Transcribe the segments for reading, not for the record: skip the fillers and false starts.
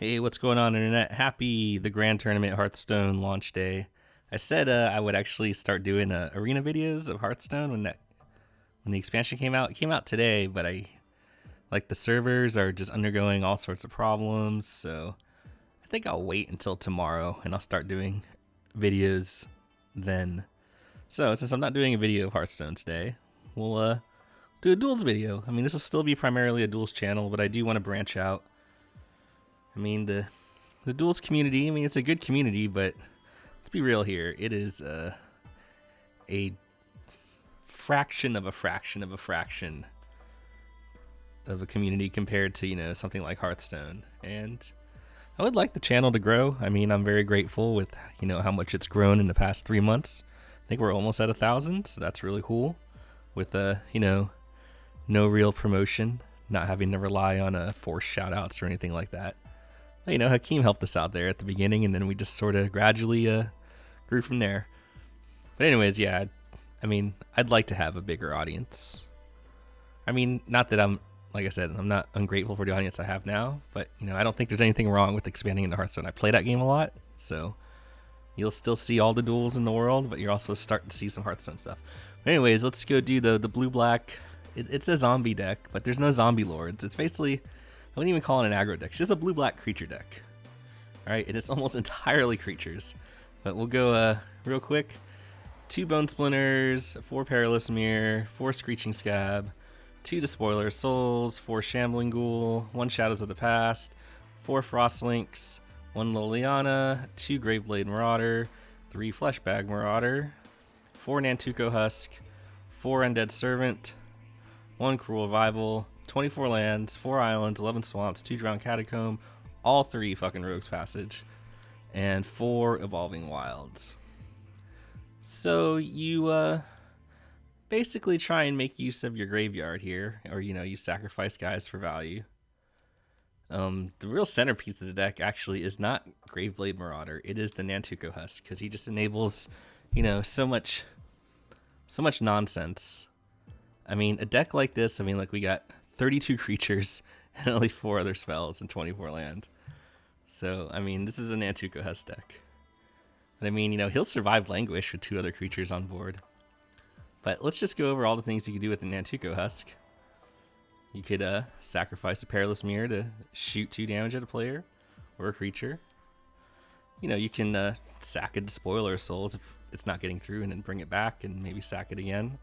Hey, what's going on, Internet? Happy the Grand Tournament Hearthstone launch day. I said I would actually start doing arena videos of Hearthstone when the expansion came out. It came out today, but the servers are just undergoing all sorts of problems, so I think I'll wait until tomorrow and I'll start doing videos then. So since I'm not doing a video of Hearthstone today, we'll do a Duels video. I mean, this will still be primarily a Duels channel, but I do want to branch out. I mean, the Duels community, I mean, it's a good community, but let's be real here. It is a fraction of a fraction of a fraction of a community compared to, something like Hearthstone. And I would like the channel to grow. I mean, I'm very grateful with, how much it's grown in the past 3 months. I think we're almost at 1,000, so that's really cool. With, no real promotion, not having to rely on forced shoutouts or anything like that. Hakeem helped us out there at the beginning, and then we just sort of gradually grew from there. But anyways, yeah, I mean, I'd like to have a bigger audience. I mean, not that like I said, I'm not ungrateful for the audience I have now, but, I don't think there's anything wrong with expanding into Hearthstone. I play that game a lot, so you'll still see all the duels in the world, but you're also starting to see some Hearthstone stuff. But anyways, let's go do the blue-black. It's a zombie deck, but there's no zombie lords. It's basically, I wouldn't even call it an aggro deck. It's just a blue-black creature deck. Alright, and it's almost entirely creatures. But we'll go real quick. 2 Bone Splinters, 4 Perilous Mirror, 4 Screeching Skaab, 2 Despoiler Souls, 4 Shambling Ghoul, 1 Shadows of the Past, 4 Frost Lynx, 1 Liliana, 2 Graveblade Marauder, 3 Fleshbag Marauder, 4 Nantuko Husk, 4 Undead Servant, 1 Cruel Revival, 24 lands, 4 islands, 11 swamps, 2 drowned Catacomb, all 3 fucking Rogue's Passage, and 4 Evolving Wilds. So you basically try and make use of your graveyard here, or you sacrifice guys for value. The real centerpiece of the deck actually is not Graveblade Marauder, it is the Nantuko Husk, because he just enables, so much nonsense. I mean, a deck like this, we got 32 creatures and only 4 other spells and 24 land. So, this is a Nantuko Husk deck. But he'll survive Languish with 2 other creatures on board. But let's just go over all the things you can do with the Nantuko Husk. You could sacrifice a Perilous Mirror to shoot 2 damage at a player or a creature. You can sack a Despoiler of Souls if it's not getting through and then bring it back and maybe sack it again.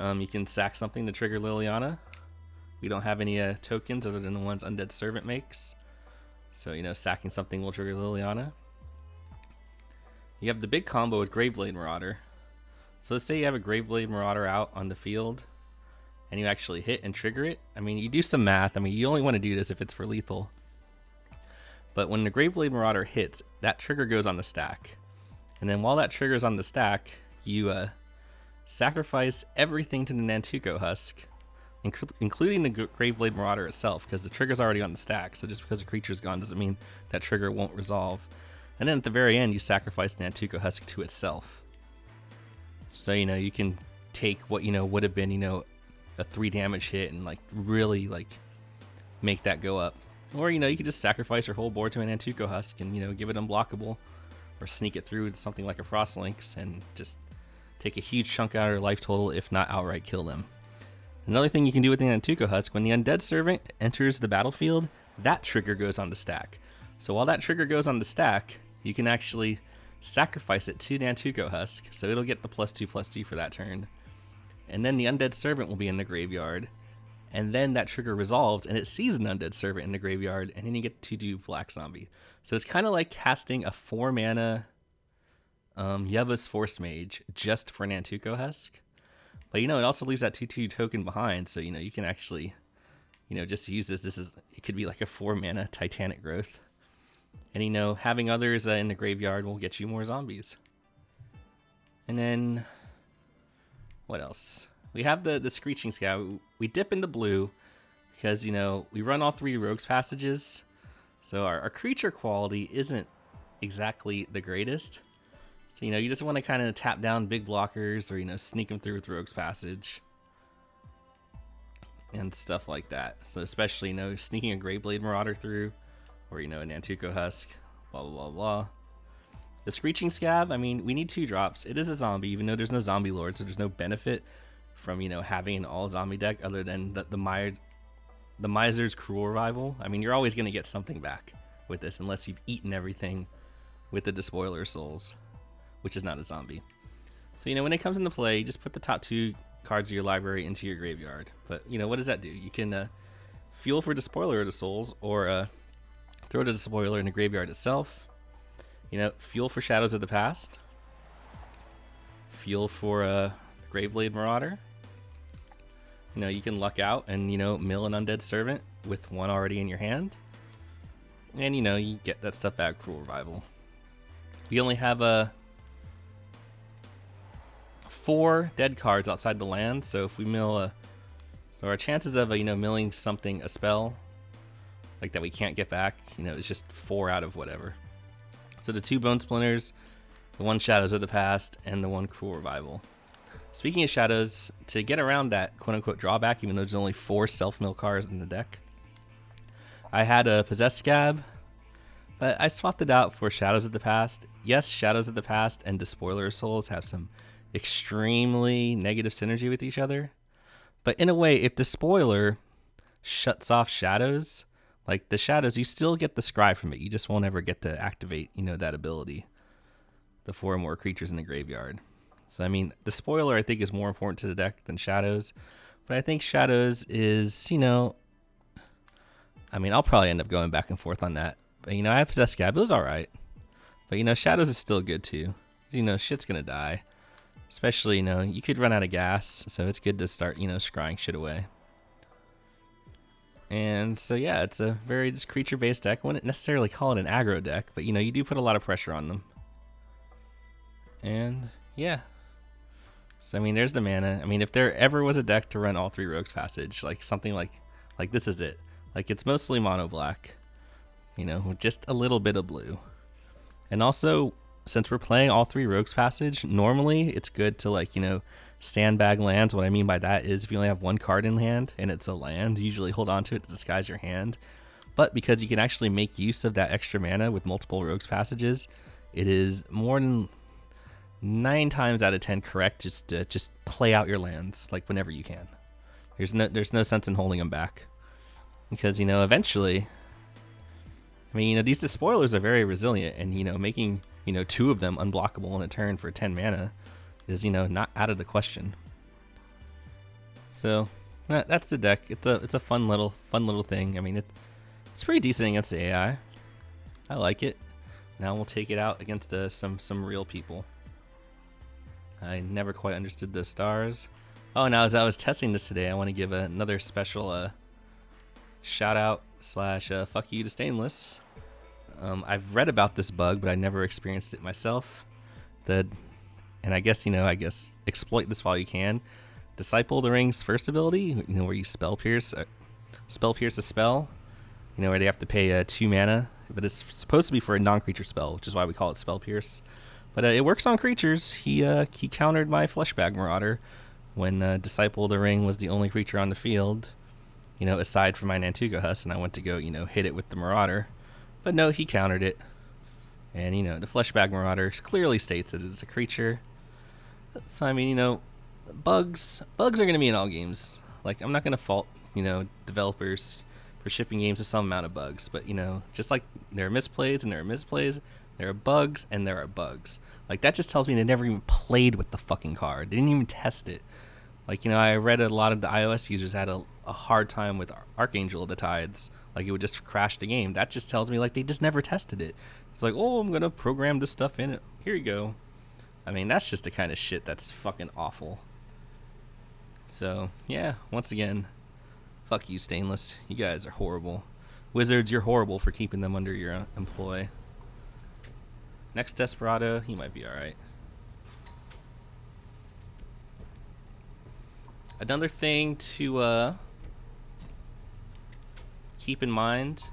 You can sack something to trigger Liliana. We don't have any tokens other than the ones Undead Servant makes. So, sacking something will trigger Liliana. You have the big combo with Graveblade Marauder. So let's say you have a Graveblade Marauder out on the field and you actually hit and trigger it. You do some math. You only want to do this if it's for lethal. But when the Graveblade Marauder hits, that trigger goes on the stack. And then while that trigger's on the stack, you sacrifice everything to the Nantuko Husk, including the Graveblade Marauder itself, because the trigger's already on the stack, so just because a creature's gone doesn't mean that trigger won't resolve. And then at the very end, you sacrifice the Nantuko Husk to itself. So, you can take what, would have been, a 3 damage hit and, really, make that go up. Or, you could just sacrifice your whole board to a Nantuko Husk and, give it unblockable, or sneak it through with something like a Frost Lynx and just take a huge chunk out of their life total, if not outright kill them. Another thing you can do with the Nantuko Husk, when the Undead Servant enters the battlefield, that trigger goes on the stack. So while that trigger goes on the stack, you can actually sacrifice it to Nantuko Husk, so it'll get the +2/+2 for that turn. And then the Undead Servant will be in the graveyard, and then that trigger resolves, and it sees an Undead Servant in the graveyard, and then you get to do Black Zombie. So it's kind of like casting a 4-mana Yevva's Force Mage just for Nantuko Husk. But it also leaves that 2/2 token behind, so you can actually just use this. It could be like a 4-mana Titanic Growth. And having others in the graveyard will get you more zombies. And then what else? We have the Screeching Skaab. We dip into blue because we run all 3 Rogue's Passages. So our creature quality isn't exactly the greatest. So, you just want to kind of tap down big blockers or, sneak them through with Rogue's Passage. and stuff like that. So especially, you know, sneaking a Graveblade Marauder through, or, you know, a Nantuko Husk, blah, blah, blah, blah. The Screeching Skaab, I mean, we need 2 drops. It is a zombie, even though there's no zombie lord, so there's no benefit from, you know, having an all zombie deck other than the Miser's Cruel Revival. I mean, you're always going to get something back with this unless you've eaten everything with the Despoiler Souls, which is not a zombie. So, you know, when it comes into play, you just put the top 2 cards of your library into your graveyard. But, you know, what does that do? You can fuel for Despoiler of the Souls, or throw the Despoiler in the graveyard itself. You know, fuel for Shadows of the Past. Fuel for Graveblade Marauder. You know, you can luck out and, you know, mill an Undead Servant with 1 already in your hand. And, you know, you get that stuff back, Cruel Revival. We only have 4 dead cards outside the land, so if we mill so our chances of, you know, milling something, a spell, like that we can't get back, you know, it's just 4 out of whatever. So the 2 Bone Splinters, the 1 Shadows of the Past, and the 1 Cruel Revival. Speaking of Shadows, to get around that quote-unquote drawback, even though there's only 4 self-mill cards in the deck, I had a Possessed Skaab, but I swapped it out for Shadows of the Past. Yes, Shadows of the Past and Despoiler of Souls have some extremely negative synergy with each other, but in a way, if Despoiler shuts off Shadows, like the Shadows, you still get the scry from it. You just won't ever get to activate, you know, that ability. The 4 more creatures in the graveyard. So, I mean, Despoiler, I think, is more important to the deck than Shadows. But I think Shadows is, you know, I mean, I'll probably end up going back and forth on that. But, you know, I have Possessed Skaab. It was alright. But, you know, Shadows is still good, too. You know, shit's gonna die. Especially, you know, you could run out of gas. So it's good to start, you know, scrying shit away. And so, yeah, it's a very just creature-based deck. I wouldn't necessarily call it an aggro deck, but, you know, you do put a lot of pressure on them. And, yeah. So, I mean, there's the mana. I mean, if there ever was a deck to run all 3 Rogue's Passage, like something like this is it. Like, it's mostly mono-black, you know, with just a little bit of blue. And also, since we're playing all 3 Rogue's Passage, normally it's good to, like, you know, sandbag lands. What I mean by that is if you only have 1 card in hand and it's a land, usually hold on to it to disguise your hand. But because you can actually make use of that extra mana with multiple Rogue's Passages, it is more than 9 times out of 10 correct just to just play out your lands like whenever you can. There's no sense in holding them back, because, you know, eventually, I mean, you know, these Despoilers are very resilient, and, you know, making, you know, 2 of them unblockable in a turn for 10 mana is, you know, not out of the question. So that's the deck. It's a fun little thing. I mean, it's pretty decent against the AI. I like it. Now we'll take it out against some real people. I never quite understood the stars. Oh, now as I was testing this today, I want to give another special shout out / fuck you to Stainless. I've read about this bug, but I never experienced it myself. And I guess, you know, exploit this while you can. Disciple the Ring's first ability, you know, where you spell pierce a spell, you know, where they have to pay 2 mana, but it's supposed to be for a non-creature spell, which is why we call it spell pierce. But it works on creatures. He countered my Fleshbag Marauder when Disciple the Ring was the only creature on the field, you know, aside from my Nantuko Husk, and I went to go, you know, hit it with the Marauder. But no, he countered it. And, you know, the Fleshbag Marauder clearly states that it's a creature. So, I mean, you know, bugs are going to be in all games. Like, I'm not going to fault, you know, developers for shipping games with some amount of bugs. But, you know, just like there are misplays and there are misplays, there are bugs and there are bugs. Like, that just tells me they never even played with the fucking card. They didn't even test it. Like, you know, I read a lot of the iOS users had a hard time with Archangel of the Tides. Like, it would just crash the game. That just tells me, like, they just never tested it. It's like, oh, I'm going to program this stuff in it. Here you go. I mean, that's just the kind of shit that's fucking awful. So, yeah, once again, fuck you, Stainless. You guys are horrible. Wizards, you're horrible for keeping them under your employ. Next Desperado, he might be alright. Another thing to keep in mind,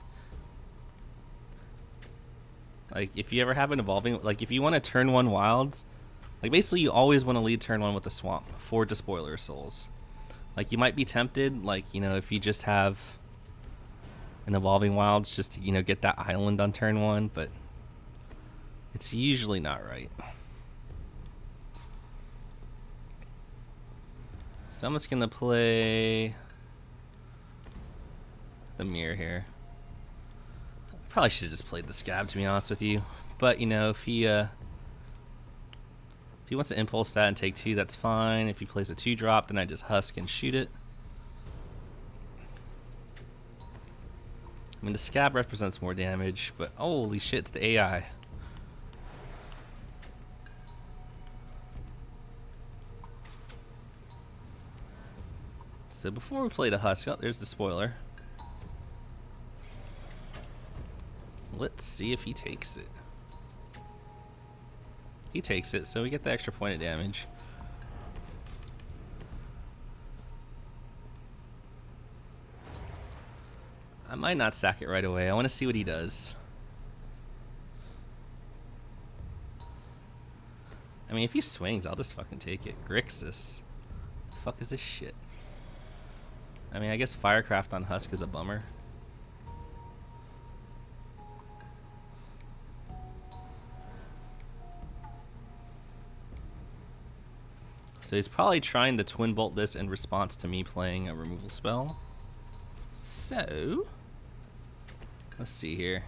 like, if you ever have an evolving, like, if you want to turn 1 wilds, like, basically you always want to lead turn 1 with the swamp for Despoiler Souls. Like, you might be tempted, like, you know, if you just have an Evolving Wilds, just to, you know, get that island on turn 1, but it's usually not right. So I'm just gonna play the Dimir here. Probably should have just played the Skaab, to be honest with you. But, you know, if he wants to impulse that and take 2, that's fine. If he plays a 2-drop, then I just Husk and shoot it. I mean, the Skaab represents more damage, but holy shit, it's the AI. So before we play the Husk, oh, there's the Despoiler. Let's see if he takes it. He takes it, so we get the extra point of damage. I might not sack it right away. I want to see what he does. I mean, if he swings, I'll just fucking take it. Grixis. The fuck is this shit? I mean, I guess Firecraft on Husk is a bummer. So he's probably trying to Twin Bolt this in response to me playing a removal spell. So, let's see here.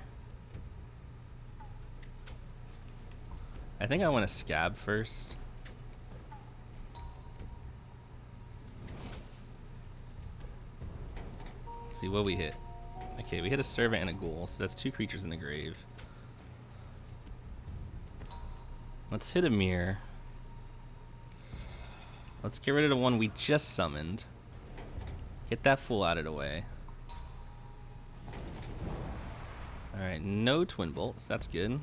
I think I want to Skaab first. Let's see what we hit. Okay, we hit a Servant and a Ghoul, so that's 2 creatures in the grave. Let's hit a Mirror. Let's get rid of the one we just summoned. Get that fool out of the way. Alright, no Twin Bolts, that's good.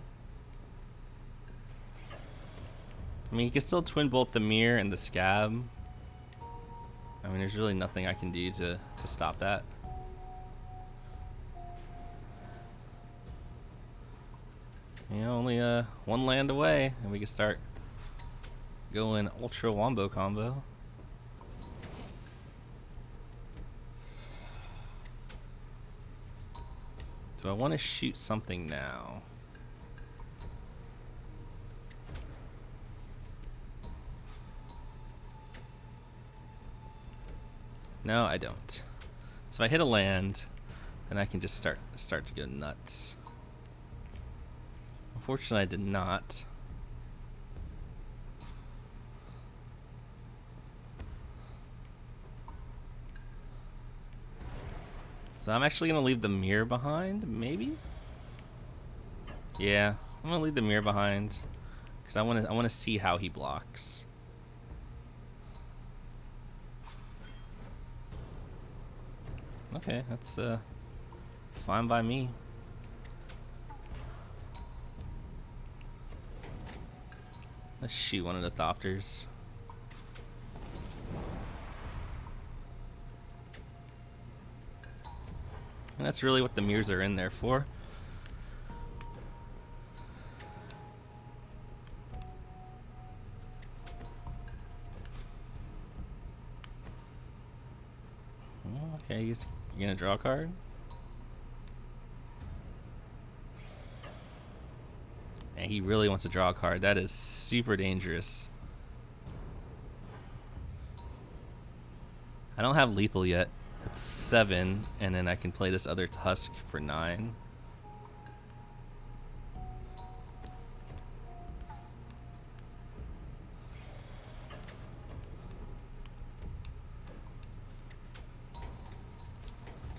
I mean, you can still Twin Bolt the Mirror and the Skaab. I mean, there's really nothing I can do to stop that. You know, only one land away, and we can start going Ultra Wombo combo. Do I want to shoot something now? No, I don't. So if I hit a land, then I can just start to go nuts. Unfortunately, I did not. So I'm actually gonna leave the mirror behind, maybe? Yeah, I'm gonna leave the mirror behind because I wanna see how he blocks. Okay, that's fine by me. Let's shoot one of the Thopters. And that's really what the mirrors are in there for. Okay, you're gonna draw a card? And he really wants to draw a card. That is super dangerous. I don't have lethal yet. It's 7, and then I can play this other Husk for 9.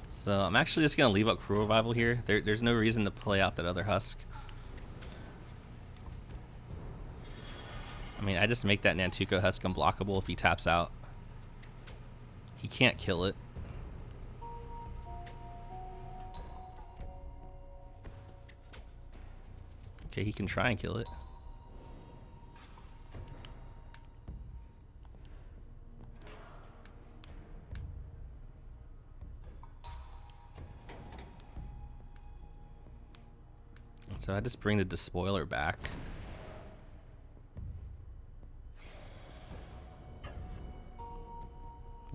So I'm actually just gonna leave up Cruel Revival here. There's no reason to play out that other Husk. I mean, I just make that Nantuko Husk unblockable if he taps out. He can't kill it. Okay, he can try and kill it. So I just bring the Despoiler back.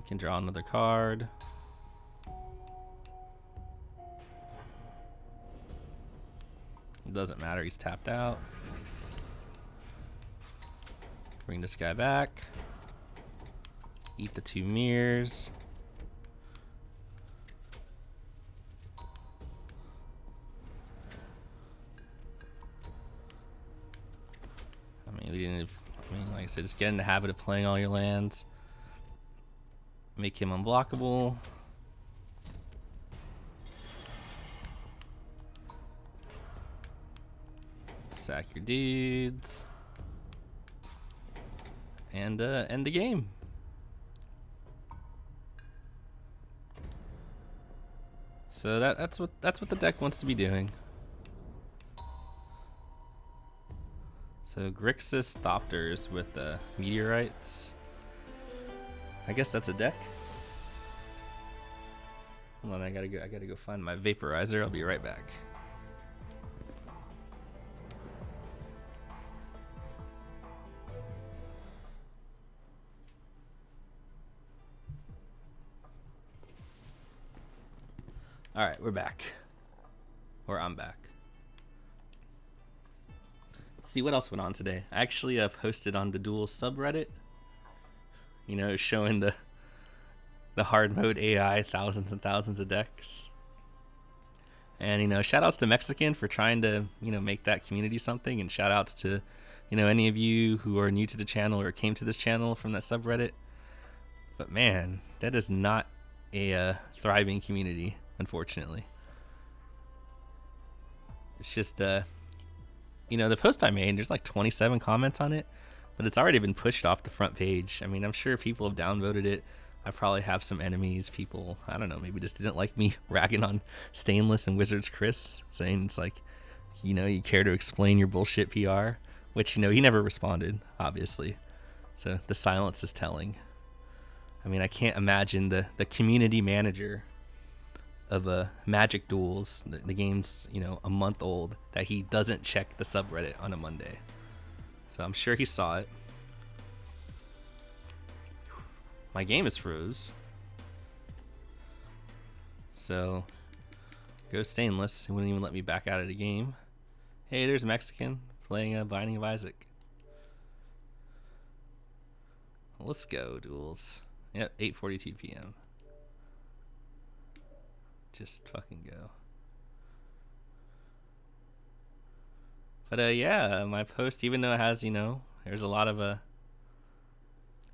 Can draw another card. It doesn't matter, he's tapped out. Bring this guy back. Eat the 2 mirrors. Like I said, just get in the habit of playing all your lands. Make him unblockable. Sack your dudes. And end the game. So that's what the deck wants to be doing. So Grixis Thopters with Meteorites. I guess that's a deck. Hold on, I gotta go find my vaporizer. I'll be right back. All right, we're back. Or I'm back. Let's see what else went on today. I actually posted on the Duels subreddit. You know, showing the hard mode AI, thousands and thousands of decks. And, you know, shout outs to Mexican for trying to, you know, make that community something. And shout outs to, you know, any of you who are new to the channel or came to this channel from that subreddit. But man, that is not a thriving community, unfortunately. It's just, you know, the post I made, there's like 27 comments on it, but it's already been pushed off the front page. I mean, I'm sure people have downvoted it. I probably have some enemies. People, I don't know, maybe just didn't like me ragging on Stainless and Wizards Chris, saying it's like, you know, you care to explain your bullshit PR, which, you know, he never responded, obviously. So the silence is telling. I mean, I can't imagine the community manager of Magic Duels, the game's, you know, a month old, that he doesn't check the subreddit on a Monday. So I'm sure he saw it. My game is froze. So go Stainless. He wouldn't even let me back out of the game. Hey, there's Mexican playing Binding of Isaac. Let's go, Duels. Yep, 8:42 p.m. Just fucking go. But yeah, my post, even though it has, you know, there's a lot of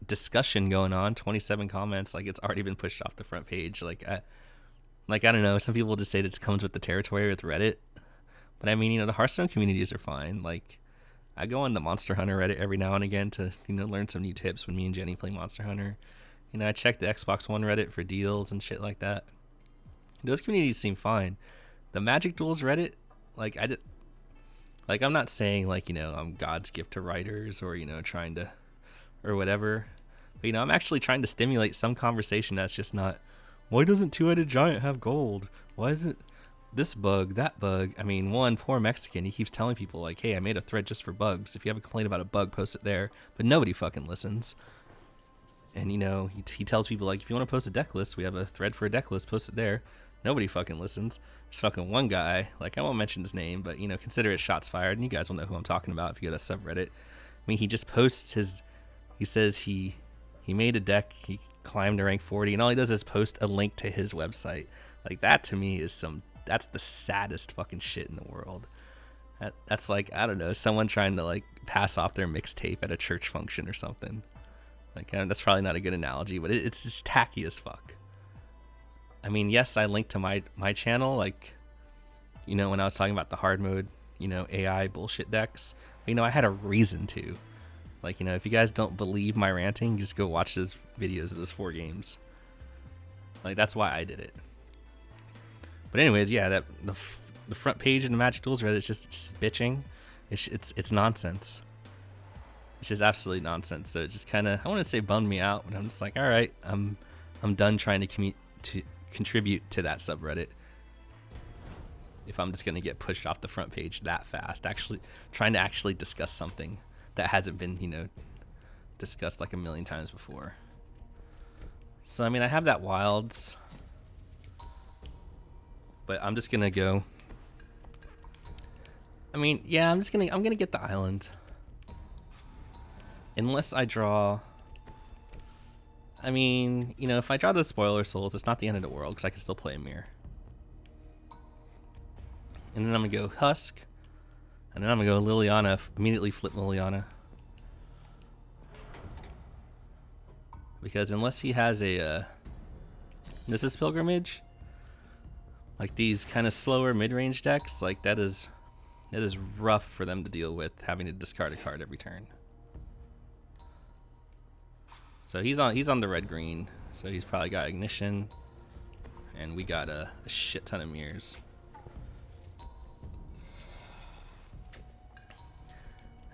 discussion going on, 27 comments, like it's already been pushed off the front page. Like I don't know, some people just say that it comes with the territory with Reddit. But I mean, you know, the Hearthstone communities are fine. Like I go on the Monster Hunter Reddit every now and again to, you know, learn some new tips when me and Jenny play Monster Hunter. You know, I check the Xbox One Reddit for deals and shit like that. Those communities seem fine. The Magic Duels Reddit, like I'm not saying like, you know, I'm God's gift to writers or, you know, trying to, or whatever. But, you know, I'm actually trying to stimulate some conversation that's just not, why doesn't Two-Headed Giant have gold? Why isn't this bug, that bug? I mean, one, poor Mexican, he keeps telling people like, hey, I made a thread just for bugs. If you have a complaint about a bug, post it there. But nobody fucking listens. And, you know, he tells people like, if you want to post a deck list, we have a thread for a deck list, post it there. Nobody fucking listens. There's fucking one guy, like I won't mention his name, but, you know, consider it shots fired, and you guys will know who I'm talking about if you go to subreddit. I mean, he just posts he says he made a deck, he climbed to rank 40, and all he does is post a link to his website. Like, that to me is that's the saddest fucking shit in the world. That's like, I don't know, someone trying to like pass off their mixtape at a church function or something. Like, that's probably not a good analogy, but it's just tacky as fuck. I mean, yes, I linked to my channel, like, you know, when I was talking about the hard mode, you know, AI bullshit decks. But, you know, I had a reason to. Like, you know, if you guys don't believe my ranting, just go watch those videos of those 4 games. Like, that's why I did it. But anyways, yeah, that the front page of the Magic Duels Reddit is just bitching. It's nonsense. It's just absolutely nonsense. So it just kind of, I wouldn't say bummed me out, but I'm just like, all right, I'm done trying to contribute to that subreddit if I'm just going to get pushed off the front page that fast, actually trying to actually discuss something that hasn't been, you know, discussed like a million times before. So I mean, I have that wilds, but I'm just gonna go. I mean, yeah, I'm gonna get the island. Unless I draw. I mean, you know, if I draw the Despoiler Souls, it's not the end of the world because I can still play a mirror. And then I'm gonna go Husk, and then I'm gonna go Liliana. Immediately flip Liliana. Because unless he has a this is Pilgrimage, like these kind of slower mid-range decks, like that is rough for them to deal with, having to discard a card every turn. So he's on the red-green, so he's probably got Ignition, and we got a shit ton of mirrors.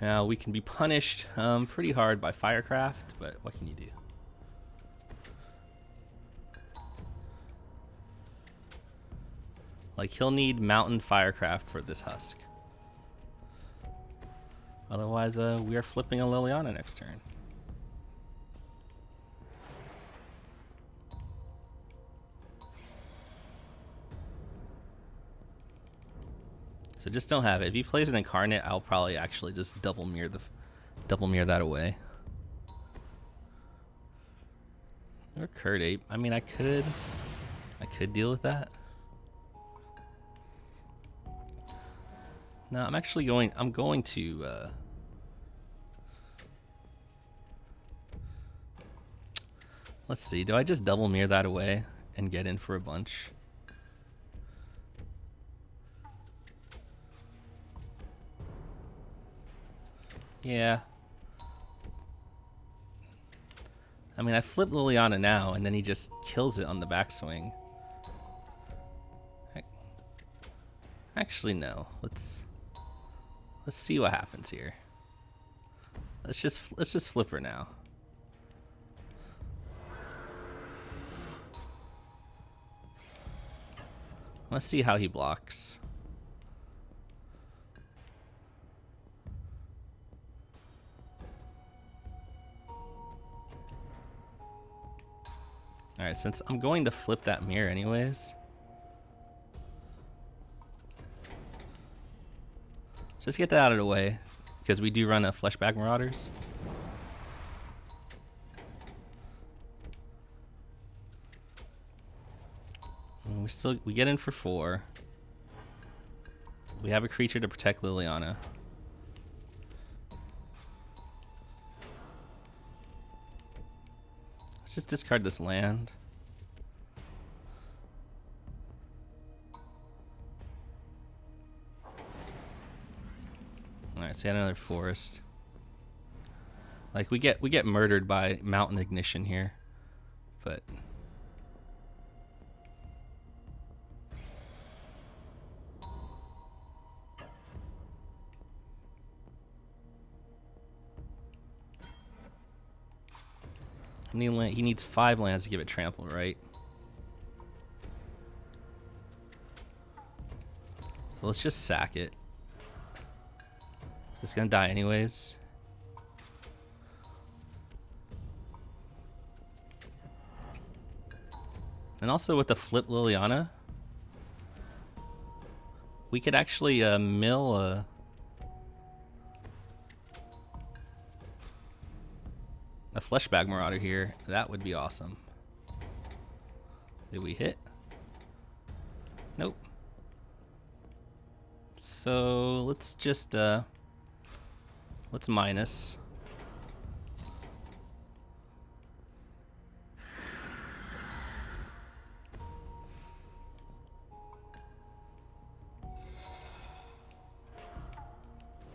Now we can be punished pretty hard by Firecraft, but what can you do? Like, he'll need Mountain Firecraft for this Husk. Otherwise, we are flipping a Liliana next turn. So just don't have it. If he plays an Incarnate, I'll probably actually just double mirror that away. Or Curd Ape. I mean, I could deal with that. No, I'm going to let's see, do I just double mirror that away and get in for a bunch? Yeah. I mean, I flip Liliana now, and then he just kills it on the backswing. Actually, no. Let's see what happens here. Let's just flip her now. Let's see how he blocks. Alright, since I'm going to flip that mirror anyways, so let's get that out of the way, because we do run a Fleshbag Marauders. And we get in for 4. We have a creature to protect Liliana. Let's just discard this land. Alright, so another forest. Like we get murdered by Mountain Ignition here. But he needs 5 lands to give it trample, right? So let's just sack it. Is this gonna die anyways? And also with the flip Liliana, we could actually mill a Fleshbag Marauder here. That would be awesome. Did we hit? Nope. So let's just let's minus.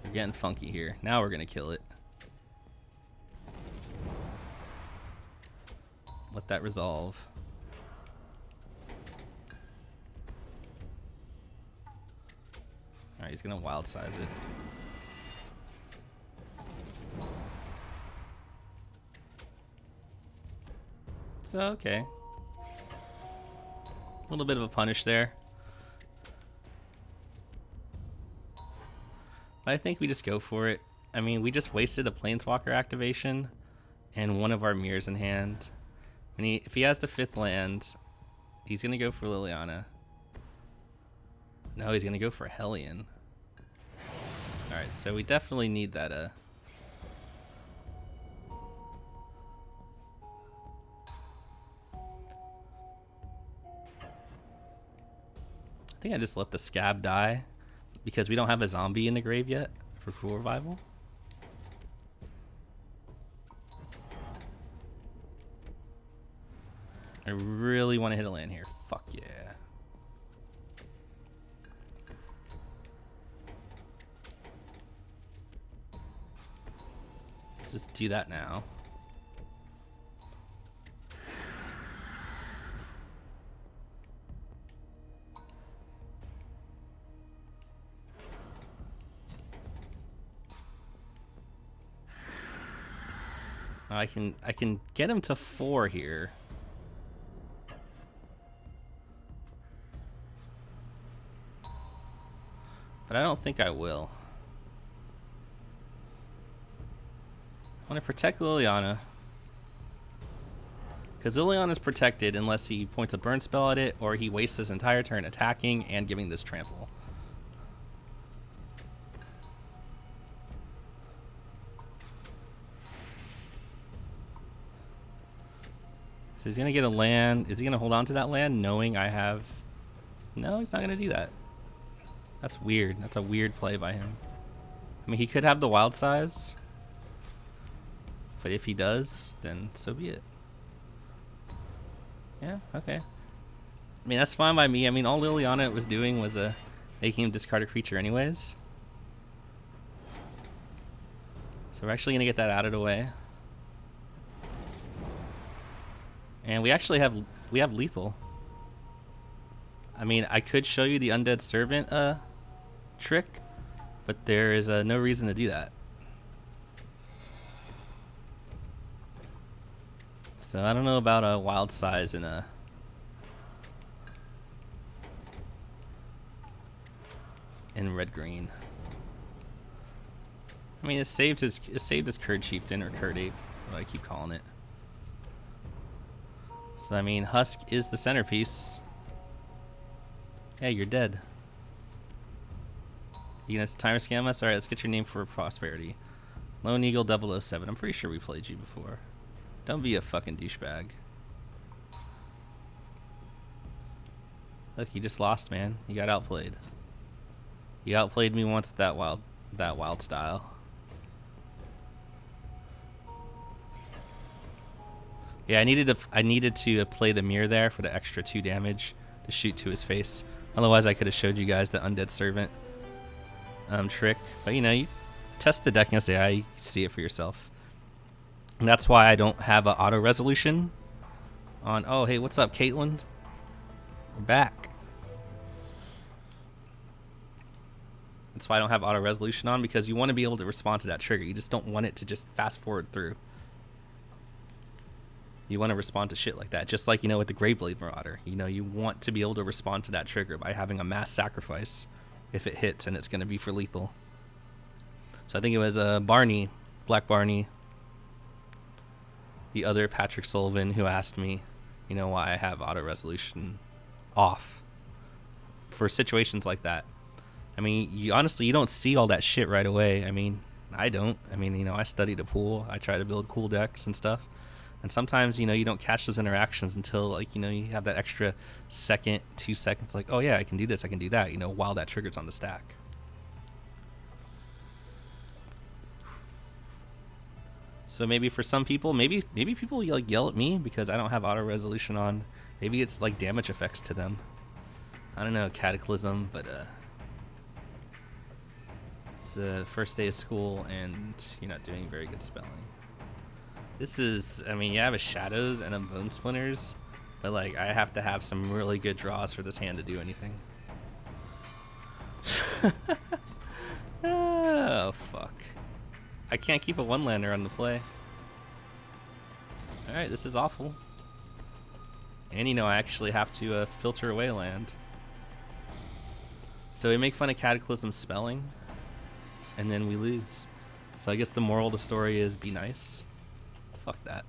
We're getting funky here. Now we're gonna kill it. Let that resolve. Alright, he's gonna wild size it. So, okay. A little bit of a punish there. But I think we just go for it. I mean, we just wasted a Planeswalker activation and one of our mirrors in hand. If he has the 5th land, he's going to go for Liliana. No, he's going to go for Hellion. Alright, so we definitely need that. I think I just let the Skaab die because we don't have a zombie in the grave yet for Cool Revival. I really want to hit a land here. Fuck yeah. Let's just do that now. I can get him to 4 here. But I don't think I will. I want to protect Liliana. Because Liliana's protected unless he points a burn spell at it or he wastes his entire turn attacking and giving this trample. So he's going to get a land. Is he going to hold on to that land knowing I have... No, he's not going to do that. That's weird. That's a weird play by him. I mean, he could have the wild size. But if he does, then so be it. Yeah, okay. I mean, that's fine by me. I mean, all Liliana was doing was making him discard a creature anyways. So we're actually going to get that out of the way. And we actually have lethal. I mean, I could show you the Undead Servant trick, but there is no reason to do that. So I don't know about a wild size in red green. I mean, it saved his Curd Chieftain or Curd Ape, what I keep calling it. So I mean, Husk is the centerpiece. Yeah, you're dead. You gonna timer scam us? Alright, let's get your name for prosperity. Lone Eagle 007. I'm pretty sure we played you before. Don't be a fucking douchebag. Look, you just lost, man. You got outplayed. You outplayed me once with that wild style. Yeah, I needed to play the mirror there for the extra 2 damage to shoot to his face. Otherwise, I could have showed you guys the Undead Servant trick. But you know, you test the deck against AI, you see it for yourself. And that's why I don't have an auto resolution on. Oh, hey, what's up, Caitlin? We're back. That's why I don't have auto resolution on, because you want to be able to respond to that trigger. You just don't want it to just fast forward through. You want to respond to shit like that. Just like, you know, with the Graveblade Marauder. You know, you want to be able to respond to that trigger by having a mass sacrifice if it hits, and it's going to be for lethal. So I think it was Barney, Black Barney, the other Patrick Sullivan, who asked me, you know, why I have auto resolution off for situations like that. I mean, you honestly, you don't see all that shit right away. I mean, I don't. I mean, you know, I study the pool. I try to build cool decks and stuff. And sometimes, you know, you don't catch those interactions until, like, you know, you have that extra second, 2 seconds, like, oh yeah, I can do this, I can do that, you know, while that trigger's on the stack. So maybe for some people, maybe people like yell at me because I don't have auto resolution on. Maybe it's like damage effects to them. I don't know, Cataclysm, but it's the first day of school and you're not doing very good spelling. This is, I mean, you have a Shadows and a Bone Splinters, but like I have to have some really good draws for this hand to do anything. Oh, fuck. I can't keep a one-lander on the play. Alright, this is awful. And you know, I actually have to filter away land. So we make fun of Cataclysm spelling, and then we lose. So I guess the moral of the story is be nice. Fuck that.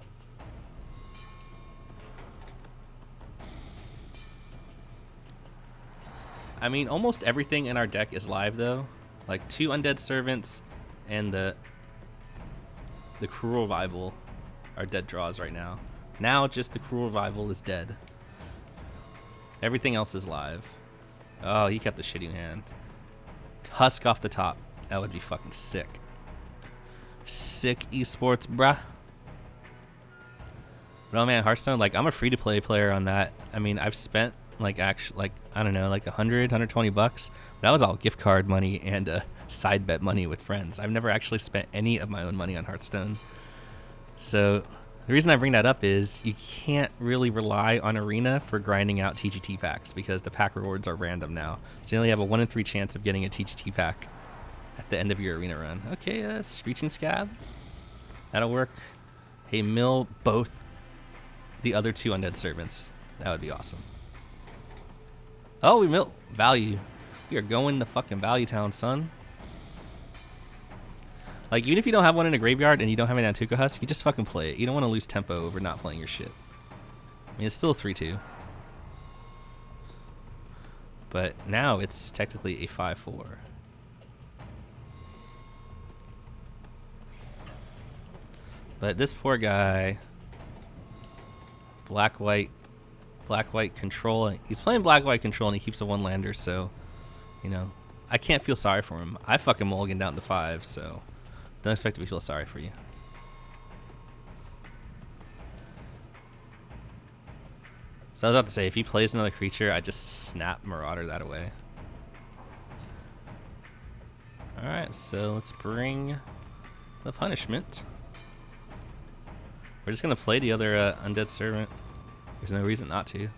I mean, almost everything in our deck is live though. Like 2 Undead Servants and the Cruel Revival are dead draws right now. Now just the Cruel Revival is dead. Everything else is live. Oh, he kept the shitty hand. Husk off the top. That would be fucking sick. Sick esports, bruh. But oh man, Hearthstone, like I'm a free-to-play player on that. I mean, I've spent like actually like I don't know, like 120 bucks. That was all gift card money and side bet money with friends. I've never actually spent any of my own money on Hearthstone. So the reason I bring that up is you can't really rely on Arena for grinding out TGT packs because the pack rewards are random now. So you only have a 1 in 3 chance of getting a TGT pack at the end of your Arena run. Okay, Screeching Skaab. That'll work. Hey, mill both the other 2 Undead Servants. That would be awesome. Oh, we mill value. We are going to fucking Value Town, son. Like, even if you don't have one in a graveyard and you don't have an Nantuko Husk, you just fucking play it. You don't want to lose tempo over not playing your shit. I mean, it's still 3-2. But now it's technically a 5-4. But this poor guy, black-white control. He's playing black-white control and he keeps a 1-lander, so, you know, I can't feel sorry for him. I fucking mulligan down to 5, so don't expect me to feel sorry for you. So I was about to say, if he plays another creature, I just snap Marauder that away. Alright, so let's bring the punishment. We're just going to play the other Undead Servant. There's no reason not to.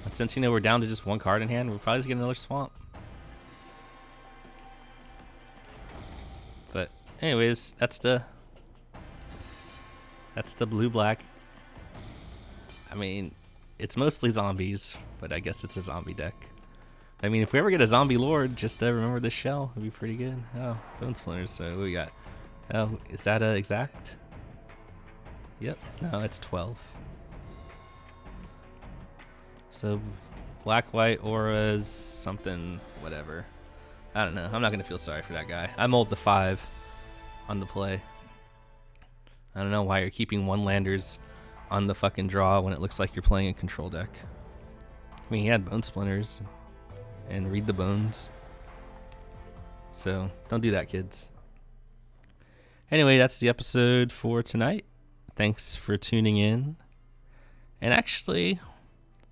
And since, you know, we're down to just 1 card in hand, we'll probably just get another Swamp. But anyways, that's the blue-black. I mean, it's mostly zombies, but I guess it's a zombie deck. I mean, if we ever get a zombie lord, just remember this shell. It'd be pretty good. Oh, Bone Splinters. So what we got? Oh, is that exact? Yep. No, it's 12. So black-white auras, something, whatever. I don't know. I'm not going to feel sorry for that guy. I mulled the 5 on the play. I don't know why you're keeping 1-landers on the fucking draw when it looks like you're playing a control deck. I mean, he had Bone Splinters and Read the Bones. So don't do that, kids. Anyway, that's the episode for tonight. Thanks for tuning in. And actually,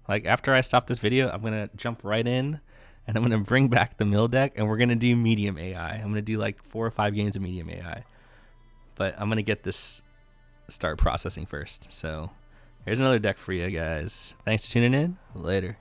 like after I stop this video, I'm going to jump right in and I'm going to bring back the mill deck and we're going to do medium AI. I'm going to do like 4 or 5 games of medium AI. But I'm going to get this start processing first. So here's another deck for you guys. Thanks for tuning in. Later.